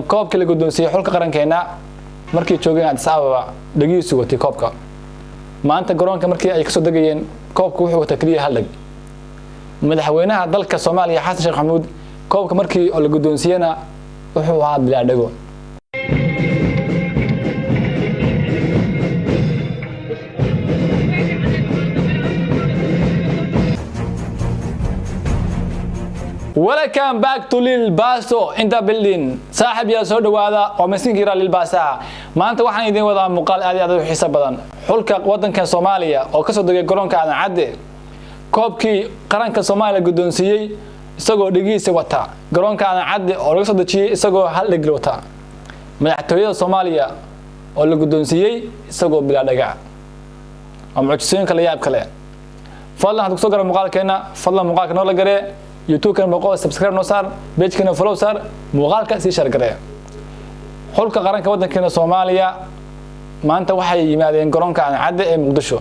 koobka la guddoonsiiyay xulka qarankeena markii joogeen Addis Ababa dhagiisu watay koobka maanta garoonka markii ay ka soo dagayeen koobka wuxuu wata kaliya hal dhag madaxweynaha dalka Soomaaliya Xasan Sheekh Maxamuud koobka markii la guddoonsiiyana wuxuu ahaa bilaa dhago Welcome back to Lil Baso in the building. صاحب يا سود وهذا ومسين كيرا Lil Basa. ما أنت واحد يدين وضع مقال هذا حساب بدن. حلقة وطن كصوماليا أو كسر دقيق قرن كان عدى. كوبكي قرن كصوماليا قدونسية سجوا دقيق سوتا. قرن كان عدى أو كسر دقيق سجوا هل دقيقوتا. من احتوية صوماليا أو القدونسية سجوا بلا دقيق. أم عشرين كلياب كلام. فالله هتكسر قرن مقال كنا فالله مقال كنا ولا قري. YouTube kan boqol subscribe noo saar page kana follow saar muuqaalka si share garee xulka qaranka wadankeena Soomaaliya maanta waxay yimaadeen garoonka Cadde ee Muqdisho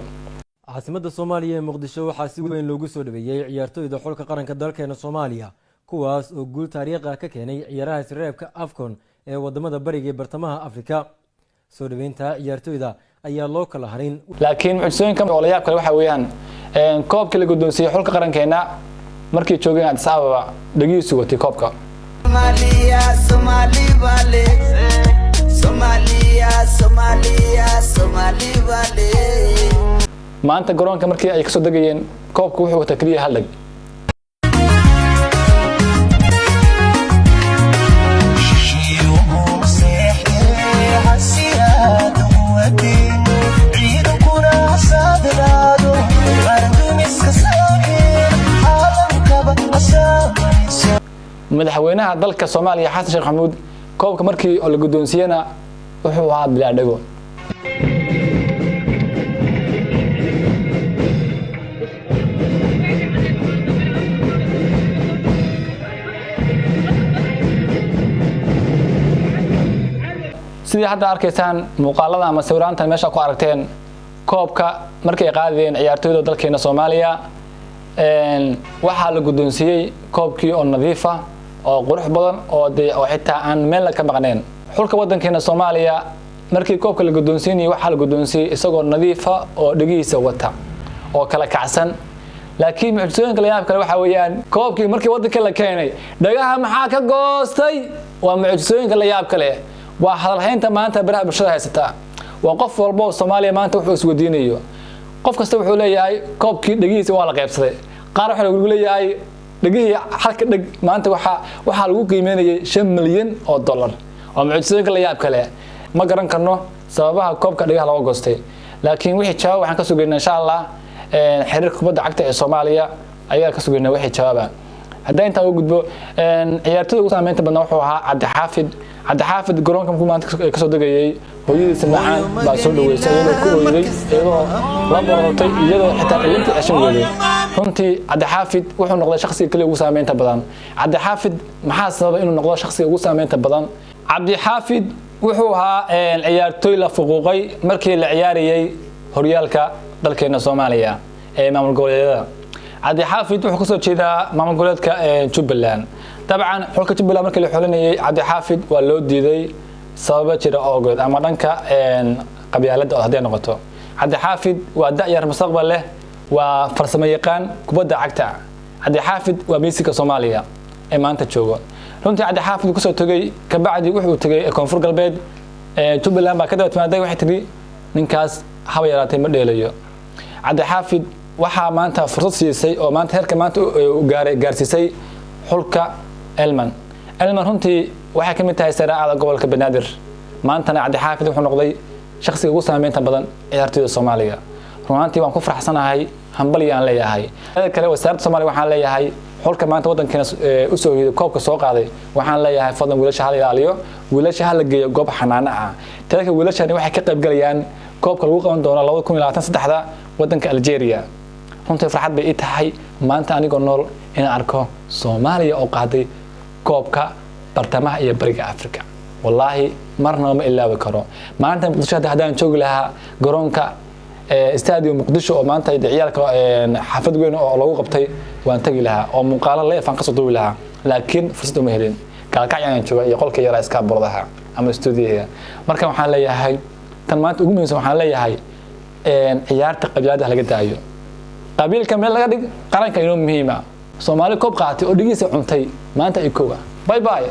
caasimada Soomaaliya ee Muqdisho waxa si weyn loogu soo dhaweeyay ciyaartoyda xulka qaranka dalkeena Soomaaliya kuwaas oo guul taariikhi ah ka keenay ciyaaraha sreebka AFCON ee wadamada bariga ee bartamaha Afrika soo dhaweynta ciyaartoyda ayaa loo kala harin laakiin mucjisooyinka oo la yaab kale waxa weeyaan koobka la guddoonsiiyay xulka qarankeena markii joogeen Addis Ababa dhagiisu watay koobka maanta garoonka markii ay ka soo dagayeen koobka wuxuu wata kaliya hal dhag madaxweynaha dalka Soomaaliya Xasan Sheekh Maxamuud koobka markii la guddoonsiiyana wuxuu ahaa bilaa dhago sidii hadda arkaysaan muuqaalada ama sawiraanta meesha ku aragteen koobka markii ay qaadeen ciyaartoyda dalkeena Soomaaliya waxa la guddoonsiiyay koobkii oo nadiif ah oo qurux badan oo xitaa aan meel ka maqneen xulka wadankeena Soomaaliya markii koobka la guddoonsiiyay waxa la guddoonsiiyay isagoo nadiif ah oo dhagiisa wata oo kala kacsan laakiin mucjisooyinka la yaab kale waxa weeyaan koobkii markii wadanka la keenay dhagaha maxaa ka goostay waa mucjisooyinka la yaab kale waa hadalhaynta maanta baraha bulshada haysata waa qof walba oo Soomaaliya maanta wuxuu isweydiinayo qof kasta wuxuu leeyahay koobkii dhagiisa waa la qaybsaday qaar waxa lagu leeyahay dhagihii halka dhag maanta waxa lagu qiimeeyay $5 milyan oo mucjisooyinka la yaab kale ma garan karno sababaha koobka dhagaha laga goostay laakiin wixii jawaab waxaan ka sugaynaa insha Allah xiriirka kubadda cagta ee Soomaaliya ayaa ka sugaynaa wixii jawaaba haddii inta uu gudbo ciyaartoyda ugu saameynta badan wuxuu ahaa Cabdi Xaafid garoonka markuu maanta ka soo dagayay hooyadiisa macaan baa soo dhaweysay iyadoo ku ooyday iyadoo la boorotay iyadoo xitaa inta ashan weeyay runtii Cabdi Xaafid wuxuu noqday shakhsiga kaliya ugu saameynta badan Cabdi Xaafid maxaa sababay inuu noqdo shakhsiga ugu saameynta badan Cabdi Xaafid wuxuu ahaa ciyaartoy la fuquuqay markii la ciyaarayay horyaalka dalkeena Soomaaliya ee maamul goboleedyada Cabdi Xaafid wuxuu ka soo jeedaa maamul goboleedka Jubbaland طبعا حلقة جبلة مركل حولنا عبد الحافظ واللودي ذي سبب جرا أوجد أما دنك قبيلة هذه النقطة عبد الحافظ وداير مستقبل له وفرسميقان كبدا عكتا عبد الحافظ وميسيك صوماليا إما أنت تشوفه رنت عبد الحافظ كسر تجي كبعد يروح تجي كونفور قلبيد جبلة ما كده وتمادى واحد تري نكاس حويرات مدليو عبد الحافظ وحى ما أنت فرصة سياسي أو ما أنت هرك ما أنت جارسيسي حلقة إلمان runtii waxay ka mid tahay saraacada gobolka Banaadir maantana Cabdi Xaafid wuxuu noqday shakhsiga ugu saameynta badan ciyaartoyda Soomaaliya runtii waan ku faraxsanahay hambal aan leeyahay kale wasaaradda Soomaaliya waxaan leeyahay xulka maanta wadankeena u soo yeeday koobka soo qaaday waxaan leeyahay fadlan wiilasha hal ilaaliyo wiilasha hal geeyo goob xanaano ah dadka wiilashani waxay ka qayb galayaan koobka lagu qaban doono 2023 wadanka Algeria runtii farxad bay tahay maanta anigoo nool in arko Soomaaliya oo qaaday koobka bartamaha iyo bariga Afrika wallahi marna ma ilaawi karo maanta Muqdisho hadaan joogi lahaa garoonka stadium Muqdisho oo maanta ciyaalka xafad weyn oo lagu qabtay waan tagi lahaa oo muuqaalo leefan ka soo duubi lahaa laakiin fursad uma helin gaalkacyaan jooga iyo qolka yara iska bordaha ama stuudiyaha marka waxaan leeyahay tan maanta ugu muhiimsan waxaan leeyahay ciyaarta qabyaalada laga daayo qabiilka meel laga dhig qaranka inuu muhiim ah Soomaali koob qaatay oo dhigiisa cuntay maanta ay kooga bye bye